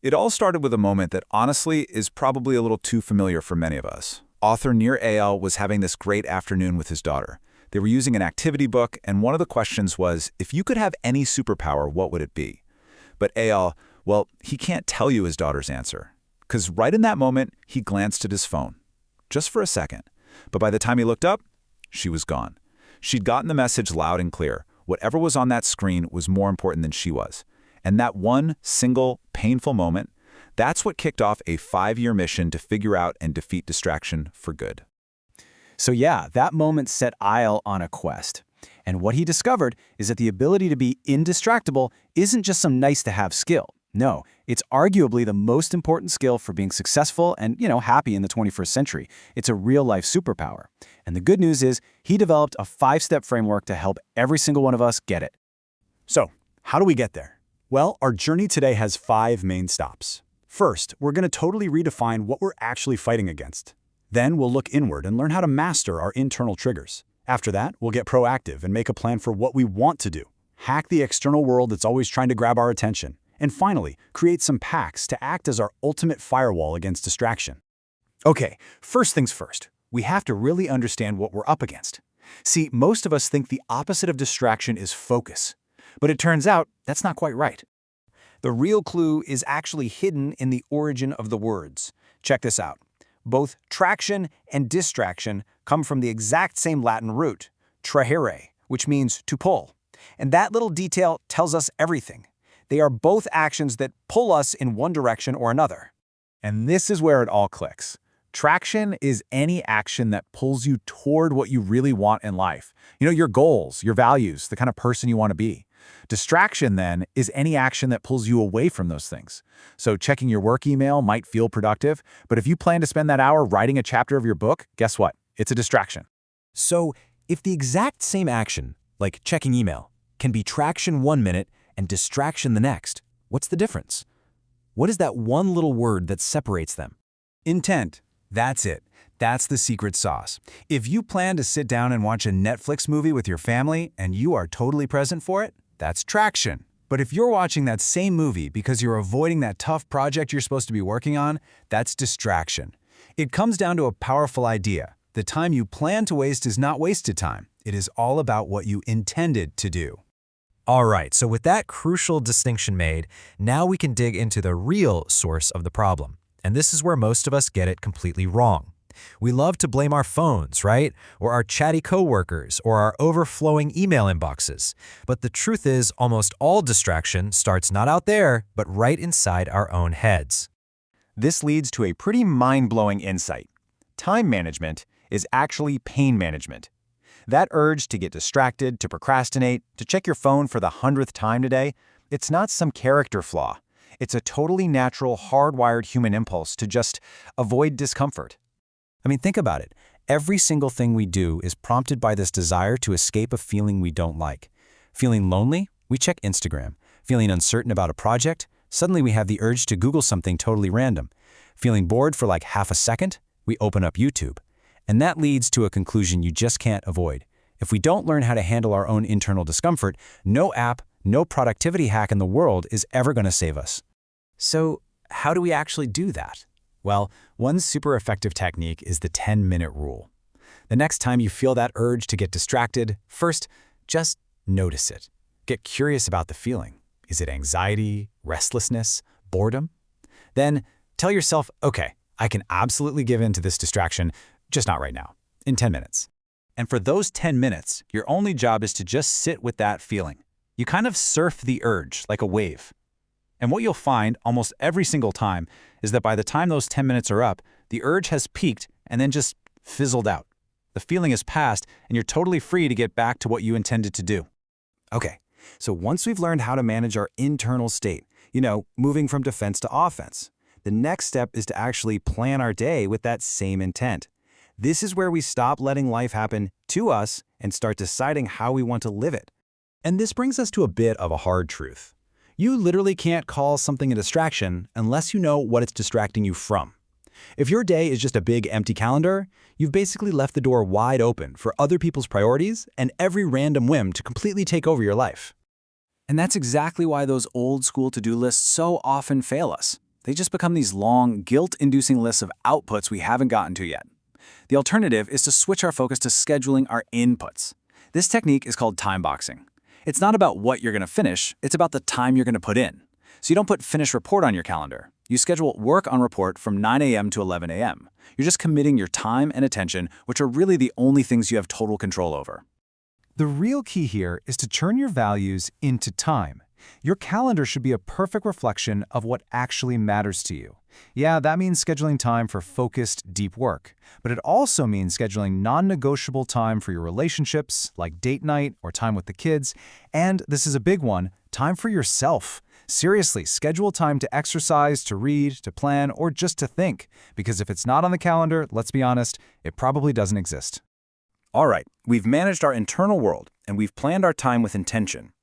It all started with a moment that honestly is probably a little too familiar for many of us. Author Nir Eyal was having this great afternoon with his daughter. They were using an activity book, and one of the questions was, if you could have any superpower, what would it be? But Eyal, well, he can't tell you his daughter's answer. Because right in that moment, he glanced at his phone. Just for a second. But by the time he looked up, she was gone. She'd gotten the message loud and clear. Whatever was on that screen was more important than she was. And that one single, painful moment, that's what kicked off a 5-year mission to figure out and defeat distraction for good. So yeah, that moment set Eyal on a quest. And what he discovered is that the ability to be indistractable isn't just some nice-to-have skill. No, it's arguably the most important skill for being successful and, happy in the 21st century. It's a real-life superpower. And the good news is he developed a 5-step framework to help every single one of us get it. So, how do we get there? Well, our journey today has 5 main stops. First, we're going to totally redefine what we're actually fighting against. Then we'll look inward and learn how to master our internal triggers. After that, we'll get proactive and make a plan for what we want to do. Hack the external world that's always trying to grab our attention. And finally, create some packs to act as our ultimate firewall against distraction. Okay, first things first. We have to really understand what we're up against. See, most of us think the opposite of distraction is focus. But it turns out that's not quite right. The real clue is actually hidden in the origin of the words. Check this out. Both traction and distraction come from the exact same Latin root, trahere, which means to pull. And that little detail tells us everything. They are both actions that pull us in one direction or another. And this is where it all clicks. Traction is any action that pulls you toward what you really want in life. Your goals, your values, the kind of person you want to be. Distraction, then, is any action that pulls you away from those things. So checking your work email might feel productive, but if you plan to spend that hour writing a chapter of your book, guess what? It's a distraction. So if the exact same action, like checking email, can be traction 1 minute and distraction the next, what's the difference? What is that one little word that separates them? Intent. That's it. That's the secret sauce. If you plan to sit down and watch a Netflix movie with your family and you are totally present for it, that's traction. But if you're watching that same movie because you're avoiding that tough project you're supposed to be working on, that's distraction. It comes down to a powerful idea. The time you plan to waste is not wasted time. It is all about what you intended to do. All right, so with that crucial distinction made, now we can dig into the real source of the problem. And this is where most of us get it completely wrong. We love to blame our phones, right? Or our chatty coworkers, or our overflowing email inboxes. But the truth is, almost all distraction starts not out there, but right inside our own heads. This leads to a pretty mind-blowing insight. Time management is actually pain management. That urge to get distracted, to procrastinate, to check your phone for the 100th time today, it's not some character flaw. It's a totally natural, hardwired human impulse to just avoid discomfort. Think about it. Every single thing we do is prompted by this desire to escape a feeling we don't like. Feeling lonely? We check Instagram. Feeling uncertain about a project? Suddenly we have the urge to Google something totally random. Feeling bored for like half a second? We open up YouTube. And that leads to a conclusion you just can't avoid. If we don't learn how to handle our own internal discomfort, no app, no productivity hack in the world is ever going to save us. So how do we actually do that? Well, one super effective technique is the 10-minute rule. The next time you feel that urge to get distracted, first, just notice it. Get curious about the feeling. Is it anxiety, restlessness, boredom? Then tell yourself, okay, I can absolutely give in to this distraction, just not right now, in 10 minutes. And for those 10 minutes, your only job is to just sit with that feeling. You kind of surf the urge like a wave. And what you'll find almost every single time is that by the time those 10 minutes are up, the urge has peaked and then just fizzled out. The feeling is past and you're totally free to get back to what you intended to do. Okay, so once we've learned how to manage our internal state, moving from defense to offense, the next step is to actually plan our day with that same intent. This is where we stop letting life happen to us and start deciding how we want to live it. And this brings us to a bit of a hard truth. You literally can't call something a distraction unless you know what it's distracting you from. If your day is just a big empty calendar, you've basically left the door wide open for other people's priorities and every random whim to completely take over your life. And that's exactly why those old school to-do lists so often fail us. They just become these long, guilt-inducing lists of outputs we haven't gotten to yet. The alternative is to switch our focus to scheduling our inputs. This technique is called time boxing. It's not about what you're going to finish, it's about the time you're going to put in. So you don't put finish report on your calendar. You schedule work on report from 9 a.m. to 11 a.m. You're just committing your time and attention, which are really the only things you have total control over. The real key here is to turn your values into time. Your calendar should be a perfect reflection of what actually matters to you. Yeah, that means scheduling time for focused, deep work. But it also means scheduling non-negotiable time for your relationships, like date night or time with the kids. And this is a big one, time for yourself. Seriously, schedule time to exercise, to read, to plan, or just to think. Because if it's not on the calendar, let's be honest, it probably doesn't exist. All right, we've managed our internal world, and we've planned our time with intention.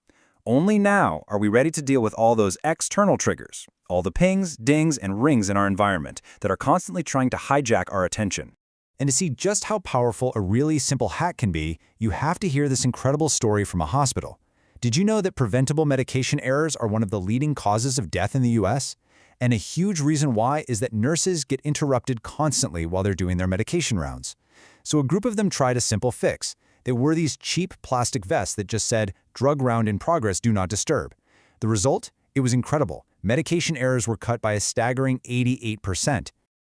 Only now are we ready to deal with all those external triggers, all the pings, dings, and rings in our environment that are constantly trying to hijack our attention. And to see just how powerful a really simple hack can be, you have to hear this incredible story from a hospital. Did you know that preventable medication errors are one of the leading causes of death in the US? And a huge reason why is that nurses get interrupted constantly while they're doing their medication rounds. So a group of them tried a simple fix. They wore these cheap plastic vests that just said, "Drug round in progress, do not disturb." The result? It was incredible. Medication errors were cut by a staggering 88%.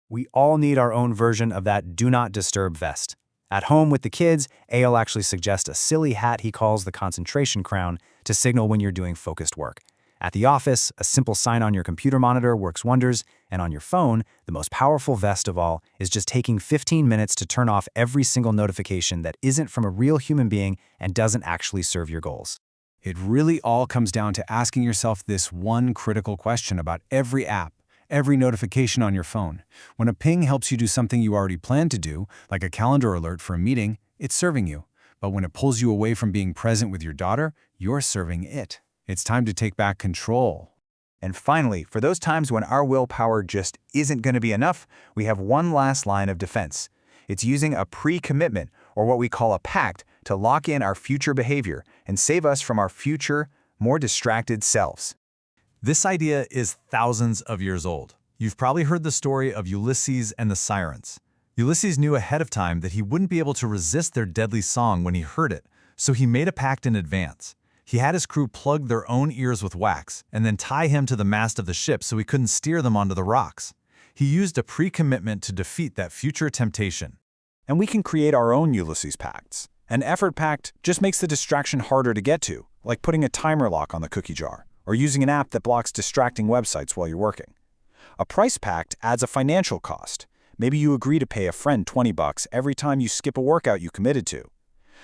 We all need our own version of that do not disturb vest. At home with the kids, Eyal actually suggests a silly hat he calls the concentration crown to signal when you're doing focused work. At the office, a simple sign on your computer monitor works wonders, and on your phone, the most powerful vest of all is just taking 15 minutes to turn off every single notification that isn't from a real human being and doesn't actually serve your goals. It really all comes down to asking yourself this one critical question about every app, every notification on your phone. When a ping helps you do something you already planned to do, like a calendar alert for a meeting, it's serving you. But when it pulls you away from being present with your daughter, you're serving it. It's time to take back control. And finally, for those times when our willpower just isn't going to be enough, we have one last line of defense. It's using a pre-commitment, or what we call a pact, to lock in our future behavior and save us from our future, more distracted selves. This idea is thousands of years old. You've probably heard the story of Ulysses and the Sirens. Ulysses knew ahead of time that he wouldn't be able to resist their deadly song when he heard it, so he made a pact in advance. He had his crew plug their own ears with wax and then tie him to the mast of the ship so he couldn't steer them onto the rocks. He used a pre-commitment to defeat that future temptation. And we can create our own Ulysses pacts. An effort pact just makes the distraction harder to get to, like putting a timer lock on the cookie jar, or using an app that blocks distracting websites while you're working. A price pact adds a financial cost. Maybe you agree to pay a friend $20 every time you skip a workout you committed to.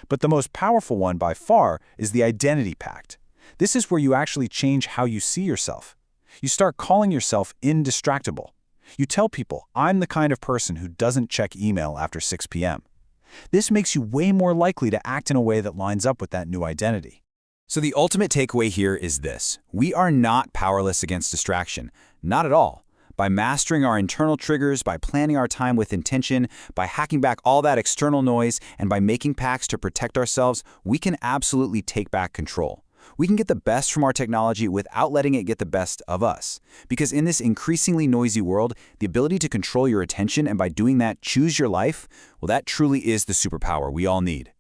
But the most powerful one by far is the identity pact. This is where you actually change how you see yourself. You start calling yourself Indistractable. You tell people, "I'm the kind of person who doesn't check email after 6 p.m." This makes you way more likely to act in a way that lines up with that new identity. So the ultimate takeaway here is this. We are not powerless against distraction. Not at all. By mastering our internal triggers, by planning our time with intention, by hacking back all that external noise, and by making pacts to protect ourselves, we can absolutely take back control. We can get the best from our technology without letting it get the best of us. Because in this increasingly noisy world, the ability to control your attention and by doing that, choose your life, well, that truly is the superpower we all need.